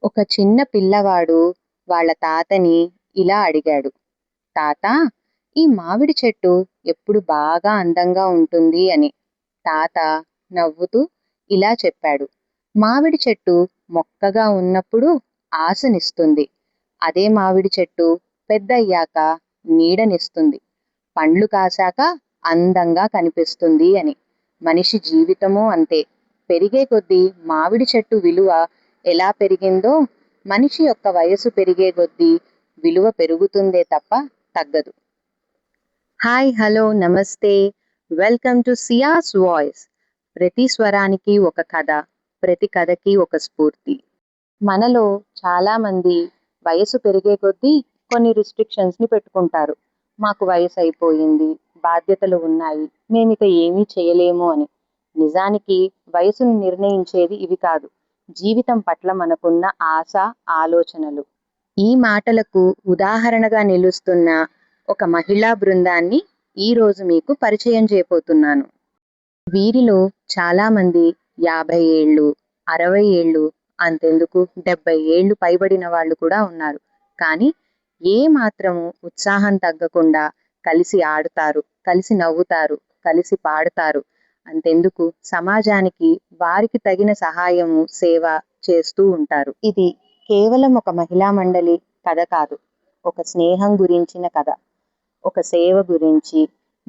ఒక చిన్న పిల్లవాడు వాళ్ళ తాతని ఇలా అడిగాడు. తాతా, ఈ మామిడి చెట్టు ఎప్పుడు బాగా అందంగా ఉంటుంది అని. తాత నవ్వుతూ ఇలా చెప్పాడు. మామిడి చెట్టు మొక్కగా ఉన్నప్పుడు ఆశనిస్తుంది. అదే మామిడి చెట్టు పెద్దయ్యాక నీడనిస్తుంది. పండ్లు కాశాక అందంగా కనిపిస్తుంది అని. మనిషి జీవితమూ అంతే. పెరిగే కొద్దీ మామిడి చెట్టు విలువ ఎలా పెరిగిందో మనిషి యొక్క వయసు పెరిగే కొద్దీ విలువ పెరుగుతుందే తప్ప తగ్గదు. హాయ్, హలో, నమస్తే. Welcome to Ciaz voice. ప్రతి స్వరానికి ఒక కథ, ప్రతి కథకి ఒక స్ఫూర్తి. మనలో చాలామంది వయసు పెరిగే కొద్దీ కొన్ని రిస్ట్రిక్షన్స్ని పెట్టుకుంటారు. మాకు వయసు అయిపోయింది, బాధ్యతలు ఉన్నాయి, మేమిక ఏమీ చేయలేము అని. నిజానికి వయసును నిర్ణయించేది ఇవి కాదు, జీవితం పట్ల మనకున్న ఆశ, ఆలోచనలు. ఈ మాటలకు ఉదాహరణగా నిలుస్తున్న ఒక మహిళా బృందాన్ని ఈరోజు మీకు పరిచయం చేయబోతున్నాను. వీరిలో చాలామంది 50 ఏళ్ళు, 60 ఏళ్ళు, అంతెందుకు 70 ఏళ్ళు పైబడిన వాళ్ళు కూడా ఉన్నారు. కానీ ఏ మాత్రము ఉత్సాహం తగ్గకుండా కలిసి ఆడుతారు, కలిసి నవ్వుతారు, కలిసి పాడుతారు. అంతెందుకు సమాజానికి వారికి తగిన సహాయము, సేవ చేస్తూ ఉంటారు. ఇది కేవలం ఒక మహిళా మండలి కథ కాదు, ఒక స్నేహం గురించిన కథ, ఒక సేవ గురించి,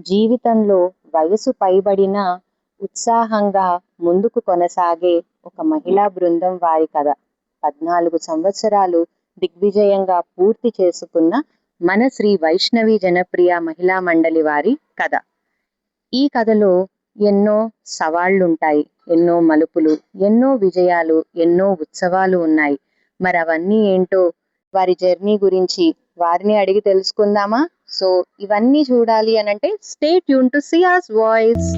జీవితంలో వయసు పైబడిన ఉత్సాహంగా ముందుకు కొనసాగే ఒక మహిళా బృందం వారి కథ. 14 సంవత్సరాలు దిగ్విజయంగా పూర్తి చేసుకున్న మన శ్రీ వైష్ణవి జనప్రియ మహిళా మండలి వారి కథ. ఈ కథలో ఎన్నో సవాళ్లుంటాయి, ఎన్నో మలుపులు, ఎన్నో విజయాలు, ఎన్నో ఉత్సవాలు ఉన్నాయి. మరి అవన్నీ ఏంటో, వారి జర్నీ గురించి వారిని అడిగి తెలుసుకుందామా? సో ఇవన్నీ చూడాలి అనంటే stay tune to Ciaz voice.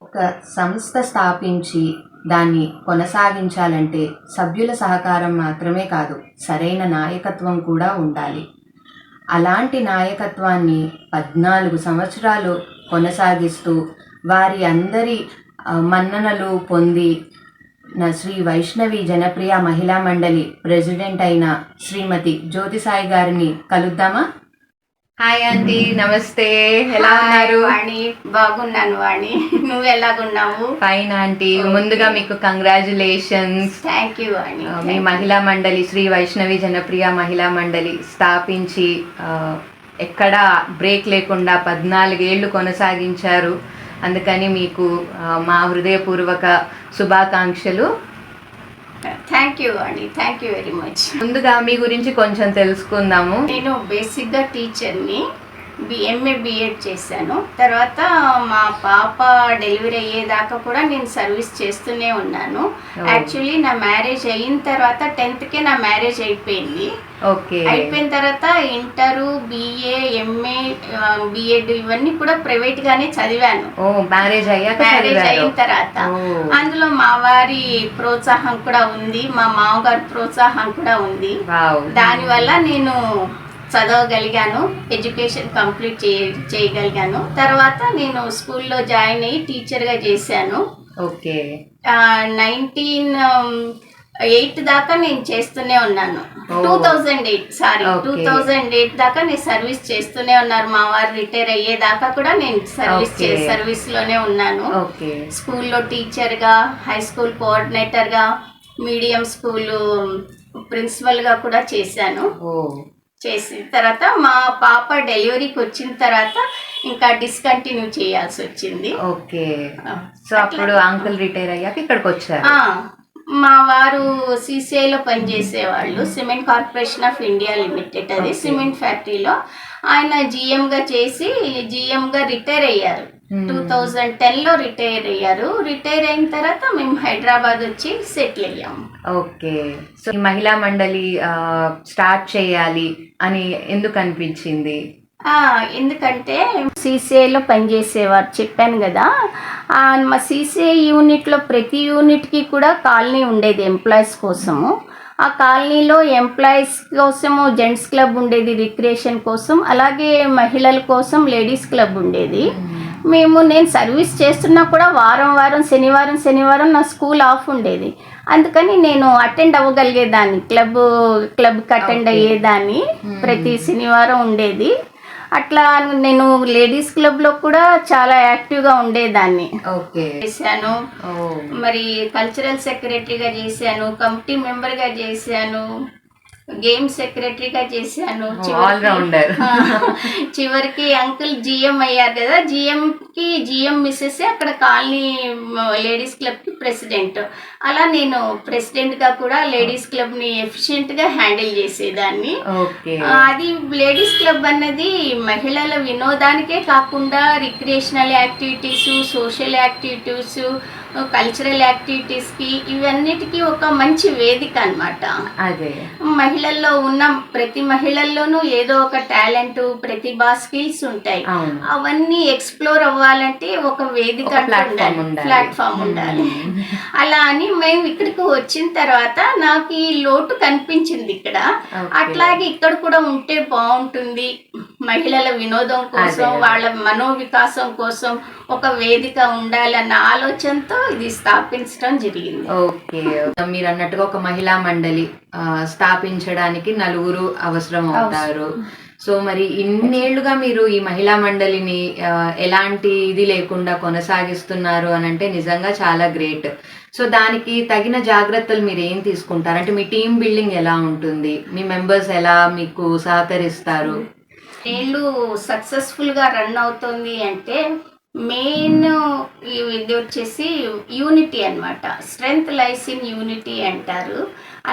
ఒక సంస్థ స్థాపించి దాన్ని కొనసాగించాలంటే సభ్యుల సహకారం మాత్రమే కాదు, సరైన నాయకత్వం కూడా ఉండాలి. అలాంటి నాయకత్వాన్ని 14 సంవత్సరాలు కొనసాగిస్తూ వారి అందరి మన్ననలు పొంది శ్రీ వైష్ణవి జనప్రియ మహిళా మండలి ప్రెసిడెంట్ అయిన శ్రీమతి జ్యోతి సాయి గారిని కలుద్దామా? హాయ్ ఆంటీ, నమస్తే. ఎలా ఉన్నారు? వాణి, బాగున్నాను వాణి, నువ్వు ఎలాగున్నావు? Fine aunty. ముందుగా మీకు కంగ్రాచులేషన్స్. థ్యాంక్ యూ వాణి. మీ మహిళా మండలి శ్రీ వైష్ణవి జనప్రియ మహిళా మండలి స్థాపించి ఎక్కడా బ్రేక్ లేకుండా 14 ఏళ్ళు కొనసాగించారు. అందుకని మీకు మా హృదయపూర్వక శుభాకాంక్షలు. థ్యాంక్ యూ అండి, థ్యాంక్ యూ వెరీ మచ్. ముందుగా మీ గురించి కొంచెం తెలుసుకుందాము. నేను బేసిక్గా టీచర్ని, ఎంఏ బిఎడ్ చేశాను. తర్వాత మా పాప డెలివరీ అయ్యేదాకా కూడా నేను సర్వీస్ చేస్తూనే ఉన్నాను. యాక్చువల్లీ నా మ్యారేజ్ అయిన తర్వాత 10th నా మ్యారేజ్ అయిపోయింది. ఓకే. అయిపోయిన తర్వాత ఇంటరు, బిఏ, ఎంఏ, బిఎడ్ ఇవన్నీ కూడా ప్రైవేట్ గానే చదివాను. మ్యారేజ్ అయిన తర్వాత అందులో మా వారి ప్రోత్సాహం కూడా ఉంది, మా మామగారి ప్రోత్సాహం కూడా ఉంది. దానివల్ల నేను చదవగలిగాను, ఎడ్యుకేషన్ కంప్లీట్ చేయగలిగాను. తర్వాత నేను స్కూల్లో జాయిన్ అయ్యి టీచర్గా చేశాను. ఓకే. 1908 దాకా నేను చేస్తూనే ఉన్నాను. 2008 దాకా నేను సర్వీస్ చేస్తూనే ఉన్నారు. మా వారు రిటైర్ అయ్యేదాకా కూడా నేను సర్వీస్ లోనే ఉన్నాను. స్కూల్లో టీచర్గా, హై స్కూల్ కోఆర్డినేటర్గా, మీడియం స్కూల్ ప్రిన్సిపల్గా కూడా చేశాను. చేసిన తర్వాత మా పాప డెలివరీకి వచ్చిన తర్వాత ఇంకా డిస్కంటిన్యూ చేయాల్సి వచ్చింది. ఓకే. సో అప్పుడు అంకుల్ రిటైర్ అయ్యాక ఇక్కడికి వచ్చారు. మా వారు సిసిఐలో పనిచేసేవాళ్ళు, cement corporation of India limited, అది సిమెంట్ ఫ్యాక్టరీలో. ఆయన జిఎంగా చేసి జిఎంగా రిటైర్ అయ్యారు. 2010లో రిటైర్ అయ్యారు. రిటైర్ అయిన తర్వాత మేము హైదరాబాద్ వచ్చి సెటిల్ అయ్యాము. ఓకే. సో ఈ మహిళా మండలి స్టార్ట్ చేయాలి అని ఎందుకు అనిపించింది? ఎందుకంటే సిసిఐలో పనిచేసేవారు, చెప్పాను కదా. మా సిసిఐ యూనిట్లో ప్రతి యూనిట్కి కూడా కాలనీ ఉండేది ఎంప్లాయీస్ కోసము. ఆ కాలనీలో ఎంప్లాయీస్ కోసము జెంట్స్ క్లబ్ ఉండేది రిక్రియేషన్ కోసం, అలాగే మహిళల కోసం లేడీస్ క్లబ్ ఉండేది. నేను సర్వీస్ చేస్తున్నా కూడా వారం శనివారం నా స్కూల్ ఆఫ్ ఉండేది. అందుకని నేను అటెండ్ అవ్వగలిగేదాన్ని, క్లబ్కి అటెండ్ అయ్యేదాన్ని. ప్రతి శనివారం ఉండేది. అట్లా నేను లేడీస్ క్లబ్లో కూడా చాలా యాక్టివ్గా ఉండేదాన్ని. చేశాను, మరి కల్చరల్ సెక్రటరీగా చేశాను, కమిటీ మెంబర్గా చేశాను, గేమ్ సెక్రటరీగా చేశాను. చివరికి అంకుల్ జిఎం అయ్యారు కదా, జిఎం మిస్సెస్ అక్కడ కాలనీ లేడీస్ క్లబ్కి ప్రెసిడెంట్. అలా నేను ప్రెసిడెంట్గా కూడా లేడీస్ క్లబ్ని ఎఫిషియెంట్గా హ్యాండిల్ చేసేదాన్ని. అది లేడీస్ క్లబ్ అన్నది మహిళల వినోదానికే కాకుండా recreational activities, social activities, cultural యాక్టివిటీస్కి ఇవన్నిటికీ ఒక మంచి వేదిక అన్నమాట. అదే మహిళల్లో ఉన్న ప్రతి మహిళల్లోనూ ఏదో ఒక టాలెంట్, ప్రతిభా, స్కిల్స్ ఉంటాయి. అవన్నీ ఎక్స్ప్లోర్ అవ్వాలంటే ఒక వేదిక, ప్లాట్ఫామ్ ఉండాలి. అలా అని మేము ఇక్కడికి వచ్చిన తర్వాత నాకు ఈ లోటు కనిపించింది ఇక్కడ. అట్లాగే ఇక్కడ కూడా ఉంటే బాగుంటుంది, మహిళల వినోదం కోసం, వాళ్ళ మనోవికాసం కోసం ఒక వేదిక ఉండాలన్న ఆలోచనతో ఇది స్థాపించడం జరిగింది. ఓకే, మీరు అన్నట్టుగా ఒక మహిళా మండలి స్థాపించడానికి నలుగురు అవసరం అవుతారు. సో మరి ఇన్నేళ్లుగా మీరు ఈ మహిళా మండలిని ఎలాంటి ఇది లేకుండా కొనసాగిస్తున్నారు అని అంటే నిజంగా చాలా గ్రేట్. సో దానికి తగిన జాగ్రత్తలు మీరు ఏం తీసుకుంటారు? అంటే మీ టీమ్ బిల్డింగ్ ఎలా ఉంటుంది, మీ మెంబర్స్ ఎలా మీకు సహకరిస్తారు? వీళ్ళు సక్సెస్ఫుల్గా రన్ అవుతుంది అంటే మెయిన్ ఇది వచ్చేసి యూనిటీ అన్నమాట. స్ట్రెంగ్త్ లైస్ ఇన్ యూనిటీ అంటారు.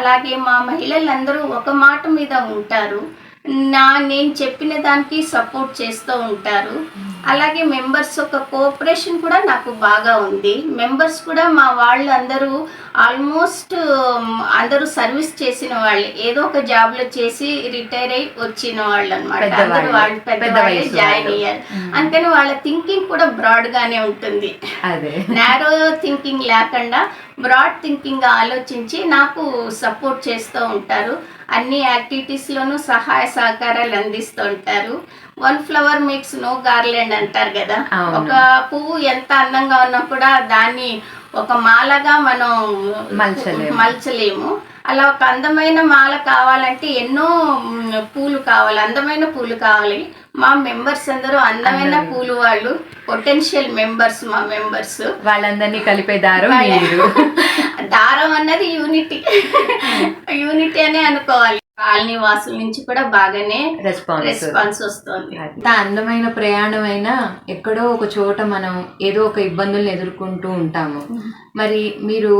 అలాగే మా మహిళలందరూ ఒక మాట మీద ఉంటారు, నేను చెప్పిన దానికి సపోర్ట్ చేస్తూ ఉంటారు. అలాగే మెంబర్స్ ఒక కోఆపరేషన్ కూడా నాకు బాగా ఉంది. మెంబర్స్ కూడా మా వాళ్ళు ఆల్మోస్ట్ అందరూ సర్వీస్ చేసిన వాళ్ళు, ఏదో ఒక జాబ్లో చేసి రిటైర్ అయి వచ్చిన వాళ్ళు అనమాట. అందరూ వాళ్ళు పెద్దవాళ్ళే జాయిన్ అయ్యారు. అందుకని వాళ్ళ థింకింగ్ కూడా బ్రాడ్గానే ఉంటుంది. నారో థింకింగ్ లేకుండా బ్రాడ్ థింకింగ్ ఆలోచించి నాకు సపోర్ట్ చేస్తూ ఉంటారు. అన్ని యాక్టివిటీస్లోనూ సహాయ సహకారాలు అందిస్తూ ఉంటారు. 1 flower మేక్స్ నో గార్లెండ్ అంటారు కదా. ఒక పువ్వు ఎంత అందంగా ఉన్నా కూడా దాన్ని ఒక మాలగా మనం మలచలేము. అలా ఒక అందమైన మాల కావాలంటే ఎన్నో పూలు కావాలి, అందమైన పూలు కావాలి. మా మెంబర్స్ అందరూ అందమైన పూలు, వాళ్ళు పొటెన్షియల్ మెంబర్స్. మా మెంబర్స్ వాళ్ళందరినీ కలిపే దారం అన్నది యూనిటీ అనే అనుకోవాలి. కాలనీ వాసుల నుంచి కూడా బాగానే రెస్పాన్స్ వస్తుంది. అందమైన ప్రయాణం అయినా ఎక్కడో ఒక చోట మనం ఏదో ఒక ఇబ్బందులను ఎదుర్కొంటూ ఉంటాము. మరి మీరు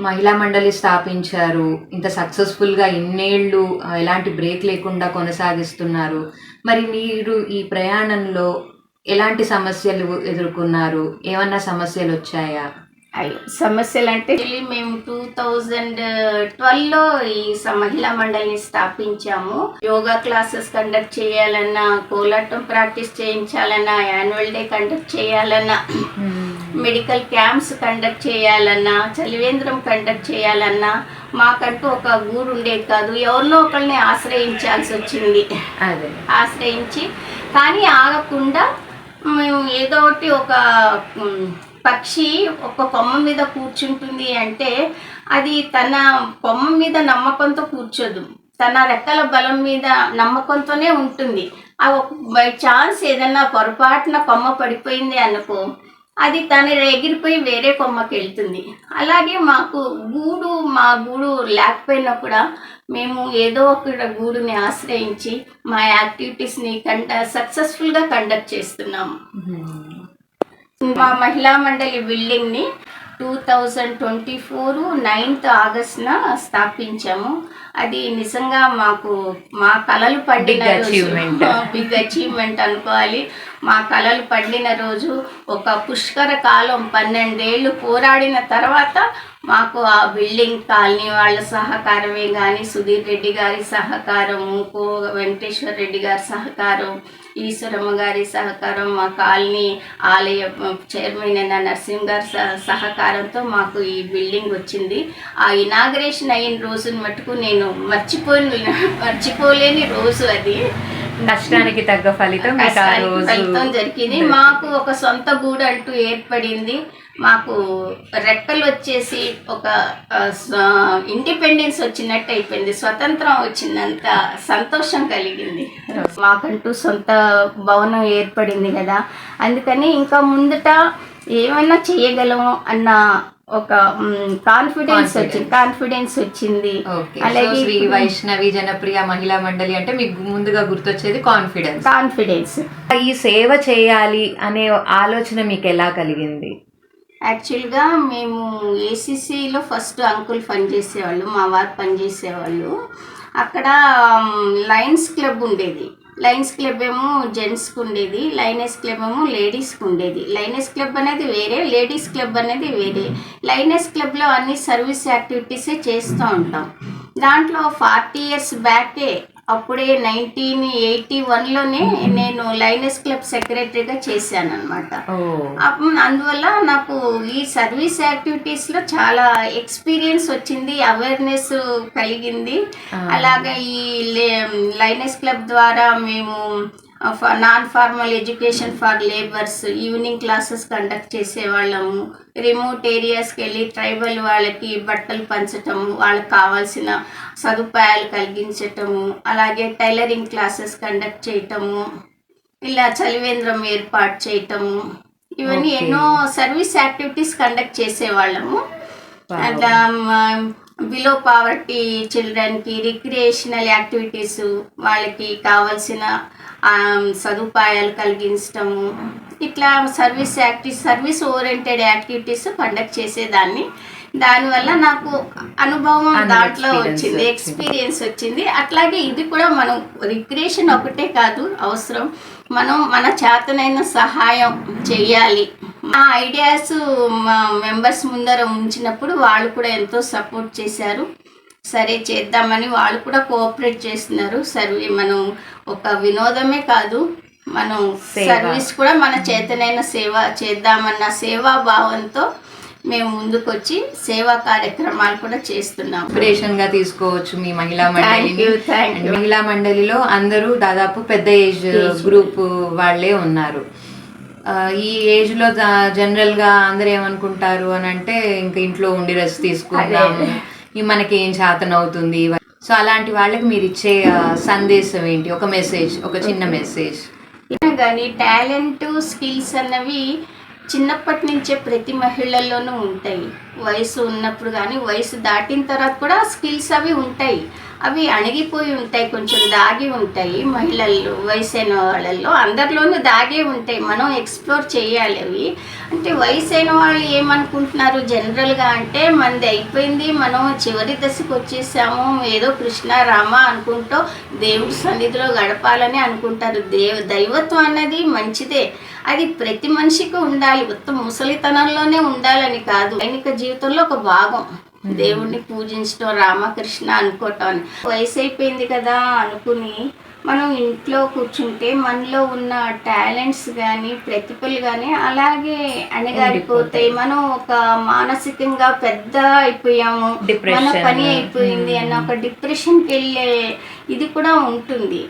మహిళా మండలి స్థాపించారు, ఇంత సక్సెస్ఫుల్ గా ఇన్నేళ్లు ఎలాంటి బ్రేక్ లేకుండా కొనసాగిస్తున్నారు. మరి మీరు ఈ ప్రయాణంలో ఎలాంటి సమస్యలు ఎదుర్కొన్నారు? ఏమన్నా సమస్యలు వచ్చాయా? సమస్యలు అంటే మేము 2012లో ఈ మహిళా మండలిని స్థాపించాము. యోగా క్లాసెస్ కండక్ట్ చేయాలన్నా, కోలాటం ప్రాక్టీస్ చేయించాలన్నా, యాన్యువల్ డే కండక్ట్ చేయాలన్నా, మెడికల్ క్యాంప్స్ కండక్ట్ చేయాలన్నా, చలివేంద్రం కండక్ట్ చేయాలన్నా మాకంటూ ఒక గూడు ఉండేది కాదు. ఎవరినో ఒకరిని ఆశ్రయించాల్సి వచ్చింది. ఆశ్రయించి కానీ ఆగకుండా మేము ఏదో ఒకటి, ఒక పక్షి ఒక కొమ్మ మీద కూర్చుంటుంది అంటే అది తన కొమ్మ మీద నమ్మకంతో కూర్చోదు, తన రెక్కల బలం మీద నమ్మకంతోనే ఉంటుంది. ఆ బై ఛాన్స్ ఏదన్నా పొరపాటున కొమ్మ పడిపోయింది అనుకో, అది తన ఎగిరిపోయి వేరే కొమ్మకి వెళ్తుంది. అలాగే మా గూడు లేకపోయినా కూడా మేము ఏదో ఒక గూడుని ఆశ్రయించి మా యాక్టివిటీస్ని సక్సెస్ఫుల్గా కండక్ట్ చేస్తున్నాము. మా మహిళా మండలి బిల్డింగ్ని 2024 9th ఆగస్టున స్థాపించాము. అది నిజంగా మా కలలు పండిన బిగ్ అచీవ్మెంట్ అనుకోవాలి. మా కలలు పండిన రోజు, ఒక పుష్కర కాలం 12 ఏళ్ళు పోరాడిన తర్వాత మాకు ఆ బిల్డింగ్ కాలనీ వాళ్ళ సహకారమే కానీ, సుధీర్ రెడ్డి గారి సహకారము, వెంకటేశ్వర రెడ్డి గారి సహకారం, ఈశ్వరమ్మ గారి సహకారం, మా కాలనీ ఆలయ చైర్మన్ అయిన నరసింహ గారి సహకారంతో మాకు ఈ బిల్డింగ్ వచ్చింది. ఆ ఇనాగ్రేషన్ అయిన రోజుని మటుకు నేను మర్చిపోలేని రోజు అది. కష్టానికి తగ్గ ఫలితం జరిగింది. మాకు ఒక సొంత గూడు అంటూ ఏర్పడింది. మాకు రెక్కలు వచ్చేసి ఒక ఇండిపెండెన్స్ వచ్చినట్టు అయిపోయింది, స్వతంత్రం వచ్చిందంత సంతోషం కలిగింది. మాకంటూ సొంత భవనం ఏర్పడింది కదా, అందుకని ఇంకా ముందట ఏమైనా చేయగలము అన్న ఒక కాన్ఫిడెన్స్ వచ్చింది. అలాగే శ్రీ వైష్ణవి జనప్రియ మహిళా మండలి అంటే మీకు ముందుగా గుర్తొచ్చేది కాన్ఫిడెన్స్. ఈ సేవ చేయాలి అనే ఆలోచన మీకు ఎలా కలిగింది? యాక్చువల్గా మేము ఏసీసీలో ఫస్ట్ అంకుల్ పనిచేసేవాళ్ళు, మా వారు పనిచేసేవాళ్ళు. అక్కడ లయన్స్ క్లబ్ ఉండేది. లయన్స్ క్లబ్ ఏమో జెంట్స్కి ఉండేది, లయనెస్ క్లబ్ ఏమో లేడీస్కి ఉండేది. లయనెస్ క్లబ్ అనేది వేరే, లేడీస్ క్లబ్ అనేది వేరే. లయనెస్ క్లబ్లో అన్ని సర్వీస్ యాక్టివిటీసే చేస్తూ ఉంటాం. దాంట్లో 40 years బ్యాకే, అప్పుడే 1981లోనే నేను లయనెస్ క్లబ్ సెక్రటరీగా చేశాను అనమాట. అందువల్ల నాకు ఈ సర్వీస్ యాక్టివిటీస్లో చాలా ఎక్స్పీరియన్స్ వచ్చింది, అవేర్నెస్ కలిగింది. అలాగే ఈ లయనెస్ క్లబ్ ద్వారా మేము non formal education for labours evening classes conduct చేసేవాళ్ళము. రిమోట్ ఏరియాస్కి వెళ్ళి ట్రైబల్ వాళ్ళకి బట్టలు పంచటము, వాళ్ళకి కావాల్సిన సదుపాయాలు కలిగించటము, అలాగే టైలరింగ్ క్లాసెస్ కండక్ట్ చేయటము, ఇలా చలివేంద్రం ఏర్పాటు చేయటము, ఇవన్నీ ఎన్నో సర్వీస్ యాక్టివిటీస్ కండక్ట్ చేసేవాళ్ళము. బిలో పావర్టీ చిల్డ్రన్కి రిక్రియేషనల్ యాక్టివిటీస్, వాళ్ళకి కావాల్సిన సదుపాయాలు కలిగించటము, ఇట్లా సర్వీస్ ఓరియంటెడ్ యాక్టివిటీస్ కండక్ట్ చేసేదాన్ని. దానివల్ల నాకు అనుభవం దాంట్లో వచ్చింది, ఎక్స్పీరియన్స్ వచ్చింది. అట్లాగే ఇది కూడా మనం రిక్రియేషన్ ఒకటే కాదు అవసరం, మనం మన చేతనైన సహాయం చెయ్యాలి. ఆ ఐడియాస్ మా మెంబర్స్ ముందర ఉంచినప్పుడు వాళ్ళు కూడా ఎంతో సపోర్ట్ చేశారు. సరే చేద్దామని వాళ్ళు కూడా కోఆపరేట్ చేస్తున్నారు. మనం ఒక వినోదమే కాదు, మనం సర్వీస్ కూడా మన చేతనైన సేవ చేద్దామన్న సేవా భావంతో మేము ముందుకొచ్చి సేవా కార్యక్రమాలు కూడా చేస్తున్నాం. ఇన్స్పిరేషన్ గా తీసుకోవచ్చు మీ మహిళా మండలిని. మహిళా మండలిలో అందరూ దాదాపు పెద్ద ఏజ్ గ్రూప్ వాళ్ళే ఉన్నారు. ఈ ఏజ్ లో జనరల్ గా అందరు ఏమనుకుంటారు అని అంటే, ఇంకా ఇంట్లో ఉండి రెస్ట్ తీసుకుందాము, మనకి ఏం చేతన అవుతుంది. సో అలాంటి వాళ్ళకి మీరు ఇచ్చే సందేశం ఏంటి? ఒక మెసేజ్, ఒక చిన్న మెసేజ్. కానీ టాలెంట్, స్కిల్స్ అన్నవి చిన్నప్పటి నుంచే ప్రతి మహిళల్లోనూ ఉంటాయి. వయసు ఉన్నప్పుడు కానీ వయసు దాటిన తర్వాత కూడా స్కిల్స్ అవి ఉంటాయి. అవి అణిగిపోయి ఉంటాయి, కొంచెం దాగి ఉంటాయి. మహిళల్లో, వయసైన వాళ్ళల్లో, అందరిలోనూ దాగే ఉంటాయి. మనం ఎక్స్ప్లోర్ చేయాలి అవి. అంటే వయసైన వాళ్ళు ఏమనుకుంటున్నారు జనరల్గా అంటే, మనది అయిపోయింది, మనం చివరి దశకు వచ్చేసాము, ఏదో కృష్ణ రామ అనుకుంటూ దేవుడి సన్నిధిలో గడపాలని అనుకుంటారు. దైవత్వం అన్నది మంచిదే, అది ప్రతి మనిషికి ఉండాలి. మొత్తం ముసలితనంలోనే ఉండాలని కాదు, దైనిక జీవితంలో ఒక భాగం. దేవుణ్ణి పూజించడం, రామకృష్ణ అనుకోవటం. వయసు అయిపోయింది కదా అనుకుని మనం ఇంట్లో కూర్చుంటే మనలో ఉన్న టాలెంట్స్ కానీ ప్రతిభలు కానీ అలాగే అణగారిపోతాయి. మనం ఒక మానసికంగా పెద్ద అయిపోయాము, మన పని అయిపోయింది అన్న ఒక డిప్రెషన్కి వెళ్ళే ఇది కూడా ఉంటుంది.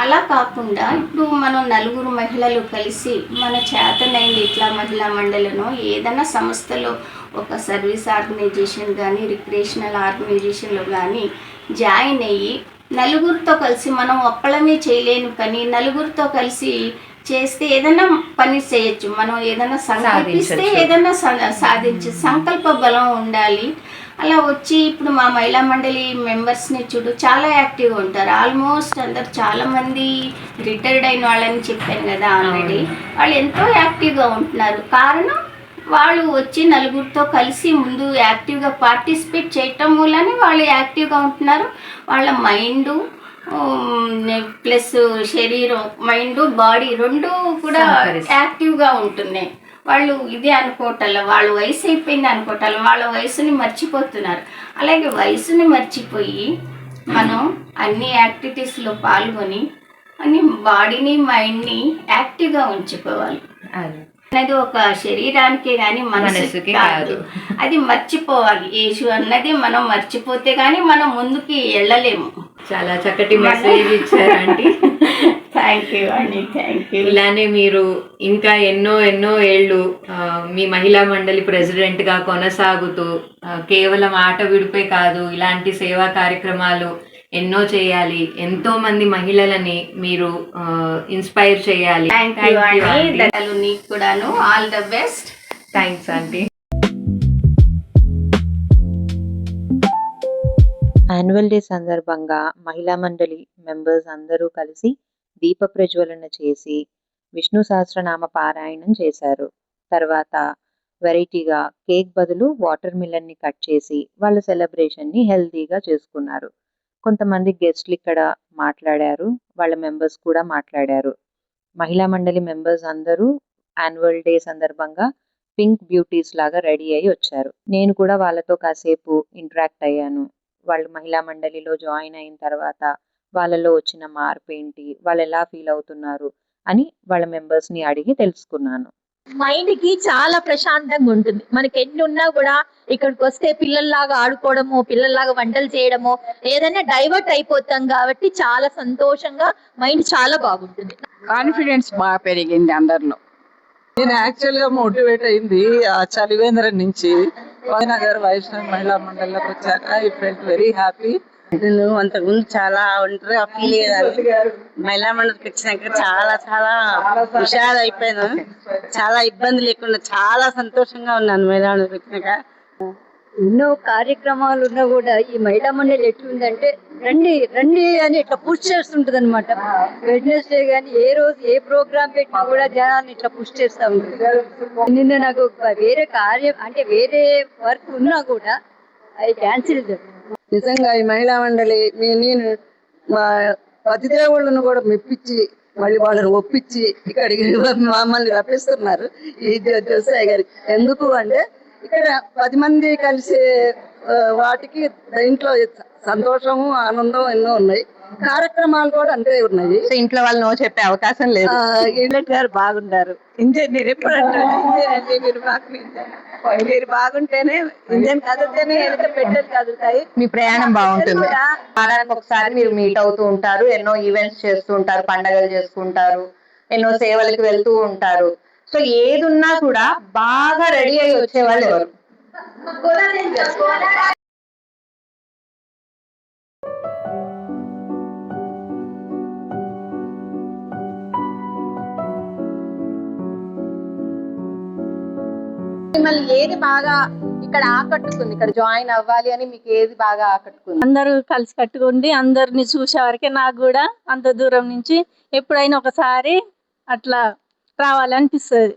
అలా కాకుండా ఇప్పుడు మనం నలుగురు మహిళలు కలిసి మన చేతనైంది ఇట్లా మహిళా మండలిలో ఏదైనా సంస్థలో ఒక సర్వీస్ ఆర్గనైజేషన్ కానీ రిక్రియేషనల్ ఆర్గనైజేషన్లో కానీ జాయిన్ అయ్యి నలుగురితో కలిసి, మనం ఒక్కళ్ళమే చేయలేని పని నలుగురితో కలిసి చేస్తే ఏదైనా పని చేయొచ్చు. మనం ఏదైనా సంకల్పిస్తే ఏదైనా సాధించే సంకల్ప బలం ఉండాలి. అలా వచ్చి ఇప్పుడు మా మహిళా మండలి మెంబర్స్ని చూడు, చాలా యాక్టివ్గా ఉంటారు. ఆల్మోస్ట్ అందరు చాలామంది రిటైర్డ్ అయిన వాళ్ళని చెప్పాను కదా ఆల్రెడీ, వాళ్ళు ఎంతో యాక్టివ్గా ఉంటున్నారు. కారణం వాళ్ళు వచ్చి నలుగురితో కలిసి ముందు యాక్టివ్గా పార్టిసిపేట్ చేయటం వల్లనే వాళ్ళు యాక్టివ్గా ఉంటున్నారు. వాళ్ళ మైండు ప్లస్ శరీరం, మైండ్, బాడీ రెండు కూడా యాక్టివ్గా ఉంటున్నాయి. వాళ్ళు ఇది అనుకోవటంలో, వాళ్ళు వయసు అయిపోయింది అనుకోవటంలో వాళ్ళ వయసుని మర్చిపోతున్నారు. అలాగే వయసుని మర్చిపోయి మనం అన్ని యాక్టివిటీస్లో పాల్గొని అని బాడీని మైండ్ని యాక్టివ్గా ఉంచుకోవాలి. అది అనేది ఒక శరీరానికే కానీ మనసుకి కాదు. అది మర్చిపోవాలి. ఏజు అన్నది మనం మర్చిపోతే కానీ మనం ముందుకి వెళ్ళలేము. చాలా చక్కటి మెసేజ్ ఇచ్చారండి. థ్యాంక్ యూ అండి, థ్యాంక్ యూ. ఇలానే మీరు ఇంకా ఎన్నో ఎన్నో ఏళ్ళు మీ మహిళా మండలి ప్రెసిడెంట్ గా కొనసాగుతూ కేవలం ఆట విడిపే కాదు, ఇలాంటి సేవా కార్యక్రమాలు ఎన్నో చేయాలి, ఎంతో మంది మహిళలని మీరు ఇన్స్పైర్ చేయాలి. థ్యాంక్ యూ అండి. నీకు కూడాను all the best. Thanks aunty. Annual day సందర్భంగా మహిళా మండలి మెంబర్స్ అందరూ కలిసి దీప ప్రజ్వలన చేసి విష్ణు సహస్రనామ పారాయణం చేశారు. తర్వాత వెరైటీగా కేక్ బదులు వాటర్ మిలన్ని కట్ చేసి వాళ్ళ సెలబ్రేషన్ని హెల్తీగా చేసుకున్నారు. కొంతమంది గెస్ట్లు ఇక్కడ మాట్లాడారు, వాళ్ళ మెంబర్స్ కూడా మాట్లాడారు. మహిళా మండలి మెంబర్స్ అందరూ యాన్యువల్ డే సందర్భంగా పింక్ బ్యూటీస్ లాగా రెడీ అయి వచ్చారు. నేను కూడా వాళ్ళతో కాసేపు ఇంటరాక్ట్ అయ్యాను. వాళ్ళు మహిళా మండలిలో జాయిన్ అయిన తర్వాత వాళ్ళలో వచ్చిన మార్పు ఏంటి, వాళ్ళు ఎలా ఫీల్ అవుతున్నారు అని వాళ్ళ మెంబర్స్ని అడిగి తెలుసుకున్నాను. మైండ్ కి చాలా ప్రశాంతంగా ఉంటుంది. మనకి ఎన్ని ఉన్నా కూడా ఇక్కడికి వస్తే పిల్లల్లాగా ఆడుకోవడము, పిల్లల్లాగా వంటలు చేయడము, ఏదైనా డైవర్ట్ అయిపోతాం కాబట్టి చాలా సంతోషంగా మైండ్ చాలా బాగుంటుంది. కాన్ఫిడెన్స్ బాగా పెరిగింది అందరిలో. నేను యాక్చువల్ గా మోటివేట్ అయింది చలివేంద్రం నుంచి నగర్ వైష్ణవ్ మహిళా మండలిలోకి వచ్చాక ఐ ఫెల్ట్ వెరీ హ్యాపీ. నేను అంతకుముందు చాలా ఒంటరిగా ఫీల్ అయ్యేదాన్ని. మహిళా మండలికి వచ్చినాక చాలా చాలా హుషారు అయిపోయాను. చాలా ఇబ్బంది లేకుండా చాలా సంతోషంగా ఉన్నాను మహిళా మండలికి వచ్చినాక. ఎన్నో కార్యక్రమాలు ఉన్నా కూడా ఈ మహిళా మండలి ఎట్లుందంటే రండి రండి అని ఇట్లా పుష్ చేస్తుంటది అనమాట. వెడ్నెస్డే కానీ ఏ రోజు ఏ ప్రోగ్రామ్ పెట్టినా కూడా జనాన్ని ఇట్లా పుష్ చేస్తూ ఉంటుంది. నిన్న నాకు వేరే కార్యం అంటే వేరే వర్క్ ఉన్నా కూడా అది క్యాన్సిల్ చేస్తాను. నిజంగా ఈ మహిళా మండలి నేను మా పతిదేవుళ్ళను కూడా మెప్పించి మళ్ళీ వాళ్ళని ఒప్పించి ఇక్కడికి మమ్మల్ని రప్పిస్తున్నారు ఈ జోసయ్య గారి. ఎందుకు అంటే ఇక్కడ 10 మంది కలిసి వాటికి దీంట్లో సంతోషము ఆనందం ఎన్నో ఉన్నాయి. కార్యక్రమాలు కూడా అంతే ఉన్నాయి. ఇంట్లో వాళ్ళు నో చెప్పే అవకాశం లేదు. ఇంజనీర్ గారు బాగుంటారు. ఇంజనీర్ ఎప్పుడు అంటారు మీరు బాగుంటేనే ఇంజన్ కదిలితేనే పెట్టలు కదులుతాయి. మీ ప్రయాణం బాగుంటుంది. వారానికి ఒకసారి మీరు మీట్ అవుతూ ఉంటారు, ఎన్నో ఈవెంట్స్ చేస్తూ ఉంటారు, పండగలు చేసుకుంటారు, ఎన్నో సేవలకు వెళ్తూ ఉంటారు. సో ఏదున్నా కూడా బాగా రెడీ అయ్యి వచ్చేవాళ్ళు ఎవరు? మిమ్మల్ని ఏది బాగా ఇక్కడ ఆకట్టుకుంది? ఇక్కడ జాయిన్ అవ్వాలి అని మీకు ఏది బాగా ఆకట్టుకుంది? అందరూ కలిసి కట్టుకుండి అందరిని చూసే వరకే నాకు కూడా అంత దూరం నుంచి ఎప్పుడైనా ఒకసారి అట్లా రావాలనిపిస్తుంది.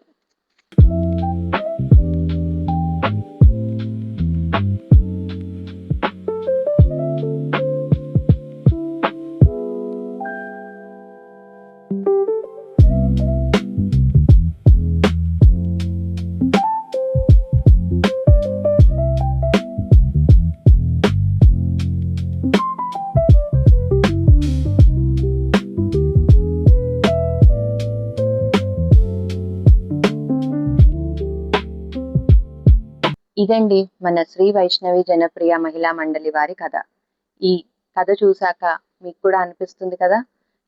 ఇదండి మన శ్రీ వైష్ణవి జనప్రియ మహిళా మండలి వారి కథ. ఈ కథ చూసాక మీకు కూడా అనిపిస్తుంది కదా,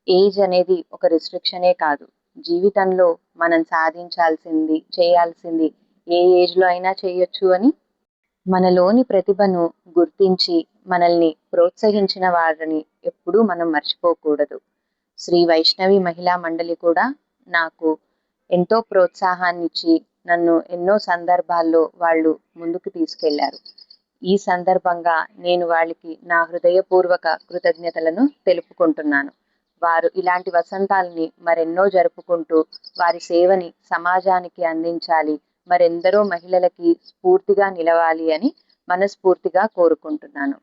ఏజ్ అనేది ఒక రిస్ట్రిక్షనే కాదు, జీవితంలో మనం సాధించాల్సింది, చేయాల్సింది ఏ ఏజ్లో అయినా చేయొచ్చు అని. మనలోని ప్రతిభను గుర్తించి మనల్ని ప్రోత్సహించిన వారిని ఎప్పుడూ మనం మర్చిపోకూడదు. శ్రీ వైష్ణవి మహిళా మండలి కూడా నాకు ఎంతో ప్రోత్సాహాన్నిచ్చి నన్ను ఎన్నో సందర్భాల్లో వాళ్ళు ముందుకు తీసుకెళ్లారు. ఈ సందర్భంగా నేను వాళ్ళకి నా హృదయపూర్వక కృతజ్ఞతలను తెలుపుకుంటున్నాను. వారు ఇలాంటి వసంతాలని మరెన్నో జరుపుకుంటూ వారి సేవని సమాజానికి అందించాలి, మరెందరో మహిళలకి స్ఫూర్తిగా నిలవాలి అని మనస్ఫూర్తిగా కోరుకుంటున్నాను.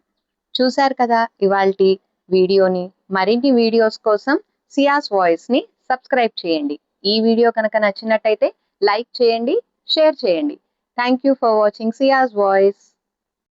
చూశారు కదా ఇవాల్టి వీడియోని. మరిన్ని వీడియోస్ కోసం సియాస్ వాయిస్ని సబ్స్క్రైబ్ చేయండి. ఈ వీడియో కనుక నచ్చినట్టయితే లైక్ చేయండి, షేర్ చేయండి. Thank you for watching Ciaz voice.